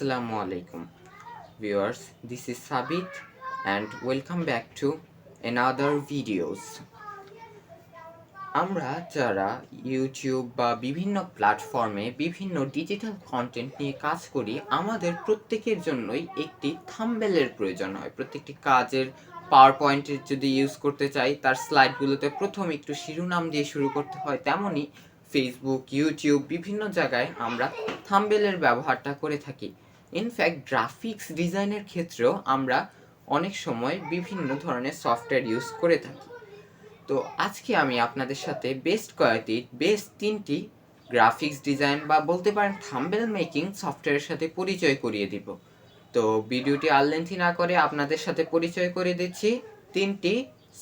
Assalamu alaikum viewers, this is Sabit and welcome back to another videos. আমরা যারা YouTube বা বিভিন্ন প্ল্যাটফর্মে বিভিন্ন ডিজিটাল কন্টেন্ট নিয়ে কাজ করি, আমাদের প্রত্যেকের জন্যই একটি থাম্বনেলের প্রয়োজন হয়। প্রত্যেকটি কাজের পাওয়ার পয়েন্টের যদি ইউজ করতে চাই, তার স্লাইডগুলোতে প্রথম একটু শিরোনাম দিয়ে শুরু করতে হয়। তেমনই ফেসবুক, ইউটিউব বিভিন্ন জায়গায় আমরা থাম্বনেলের ব্যবহারটা করে থাকি। ইনফ্যাক্ট গ্রাফিক্স ডিজাইনের ক্ষেত্রেও আমরা অনেক সময় বিভিন্ন ধরনের সফটওয়্যার ইউজ করে থাকি। তো আজকে আমি আপনাদের সাথে বেস্ট তিনটি গ্রাফিক্স ডিজাইন বা বলতে পারেন থাম্বনেল মেকিং সফটওয়্যারের সাথে পরিচয় করিয়ে দিব। তো ভিডিওটি আর লেন্থি না করে আপনাদের সাথে পরিচয় করে দিচ্ছি তিনটি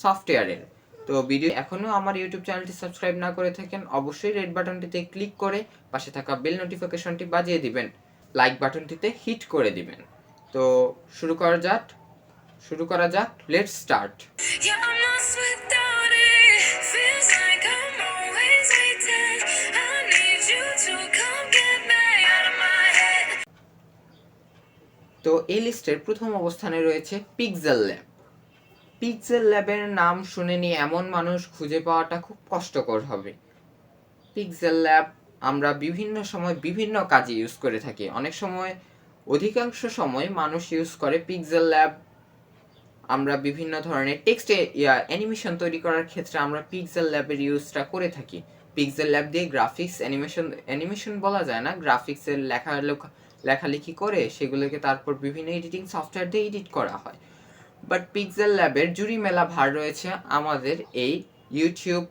সফটওয়্যারের। তো ভিডিও এখনও আমার ইউটিউব চ্যানেলটি সাবস্ক্রাইব না করে থাকেন, অবশ্যই রেড বাটনটিতে ক্লিক করে পাশে থাকা বেল নোটিফিকেশনটি বাজিয়ে দিবেন, লাইক বাটনটিতে হিট করে দিবেন। তো শুরু করা যাক, লেটস স্টার্ট। তো এই লিস্টের প্রথম অবস্থানে রয়েছে পিক্সেলল্যাব। পিক্সেলল্যাবের নাম শুনেনি এমন মানুষ খুঁজে পাওয়াটা খুব কষ্টকর হবে। পিক্সেলল্যাব আমরা বিভিন্ন সময় বিভিন্ন কাজে ইউজ করে থাকি। অনেক সময়, অধিকাংশ সময় মানুষ ইউজ করে পিক্সেলল্যাব। আমরা বিভিন্ন ধরনের টেক্সট অ্যানিমেশন তৈরি করার ক্ষেত্রে আমরা পিক্সেলল্যাবের ইউজটা করে থাকি। পিক্সেলল্যাব দিয়ে গ্রাফিক্স অ্যানিমেশন বলা যায় না, গ্রাফিক্সের লেখালেখি করে সেগুলোকে তারপর বিভিন্ন এডিটিং সফটওয়্যার দিয়ে এডিট করা হয়। বাট পিক্সেলল্যাবের জুড়ি মেলা ভার রয়েছে আমাদের এই ইউটিউব,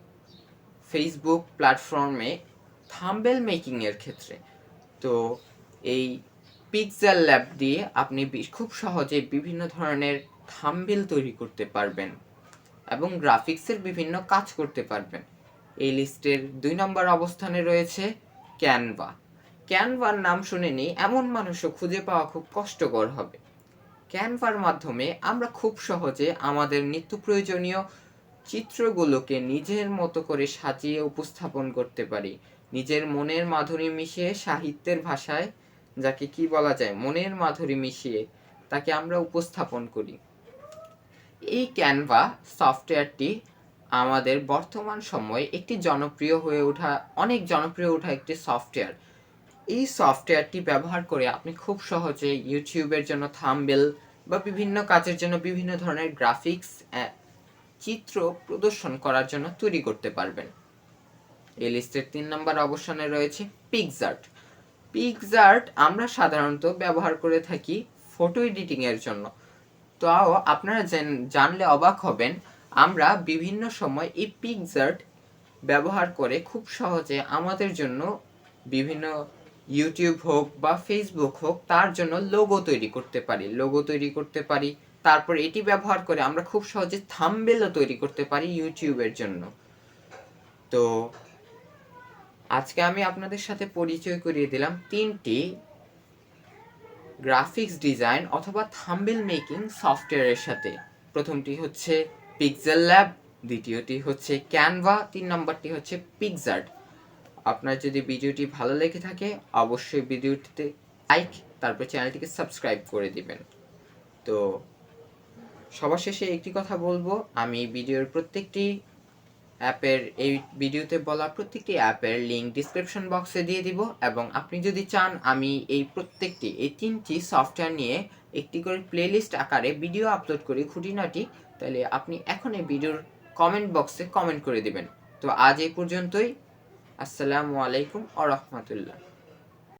ফেসবুক প্ল্যাটফর্মে থাম্বনেল মেকিংয়ের ক্ষেত্রে। তো এই পিক্সেলল্যাব দিয়ে আপনি খুব সহজে বিভিন্ন ধরনের থাম্বনেল তৈরি করতে পারবেন এবং গ্রাফিক্সের বিভিন্ন কাজ করতে পারবেন। এই লিস্টের 2 নম্বর অবস্থানে রয়েছে ক্যানভা। ক্যানভার নাম শুনেনি এমন মানুষও খুঁজে পাওয়া খুব কষ্টকর হবে। ক্যানভার মাধ্যমে আমরা খুব সহজে আমাদের নিত্য প্রয়োজনীয় চিত্রগুলোকে নিজের মতো করে সাজিয়ে উপস্থাপন করতে পারি। নিজের মনের মাধুরী মিশিয়ে, সাহিত্যের ভাষায় যাকে কি বলা যায়, মনের মাধুরী মিশিয়ে তাকে আমরা উপস্থাপন করি। এই ক্যানভা সফটওয়্যারটি আমাদের বর্তমান সময়ে অনেক জনপ্রিয় ওঠা একটি সফটওয়্যার। এই সফটওয়্যারটি ব্যবহার করে আপনি খুব সহজে ইউটিউবের জন্য থাম্বনেল বা বিভিন্ন কাজের জন্য বিভিন্ন ধরনের গ্রাফিক্স চিত্র প্রদর্শন করার জন্য তৈরি করতে পারবেন। এই লিস্টের 3 নম্বর অবস্থানে রয়েছে পিক্সআর্ট। পিক্সআর্ট আমরা সাধারণত ব্যবহার করে থাকি ফটো এডিটিং এর জন্য। তাও আপনারা জানলে অবাক হবেন, আমরা বিভিন্ন সময় এই পিক্সআর্ট ব্যবহার করে খুব সহজে আমাদের জন্য বিভিন্ন ইউটিউব হোক বা ফেসবুক হোক তার জন্য লোগো তৈরি করতে পারি। তারপর এটি ব্যবহার করে আমরা খুব সহজে থাম্বনেলও তৈরি করতে পারি ইউটিউবের জন্য। তো আজকে আমি আপনাদের সাথে পরিচয় করিয়ে দিলাম তিনটি গ্রাফিক্স ডিজাইন অথবা থাম্বনেল মেকিং সফটওয়্যারের সাথে। প্রথমটি হচ্ছে পিক্সেলল্যাব, দ্বিতীয়টি হচ্ছে ক্যানভা, 3 নম্বরটি হচ্ছে পিক্সআর্ট। আপনার যদি ভিডিওটি ভালো লেগে থাকে অবশ্যই ভিডিওটিতে লাইক, তারপর চ্যানেলটিকে সাবস্ক্রাইব করে দিবেন। তো সবার শেষে একটি কথা বলবো, আমি এই ভিডিওতে বলা প্রত্যেকটি অ্যাপের লিঙ্ক ডিসক্রিপশন বক্সে দিয়ে দিব, এবং আপনি যদি চান আমি এই তিনটি সফটওয়্যার নিয়ে একটি করে প্লেলিস্ট আকারে ভিডিও আপলোড করি খুঁটিনাটি, তাহলে আপনি এখন এই ভিডিওর কমেন্ট বক্সে কমেন্ট করে দিবেন। তো আজ এই পর্যন্তই। আসসালামু আলাইকুম ওয়া রাহমাতুল্লাহ।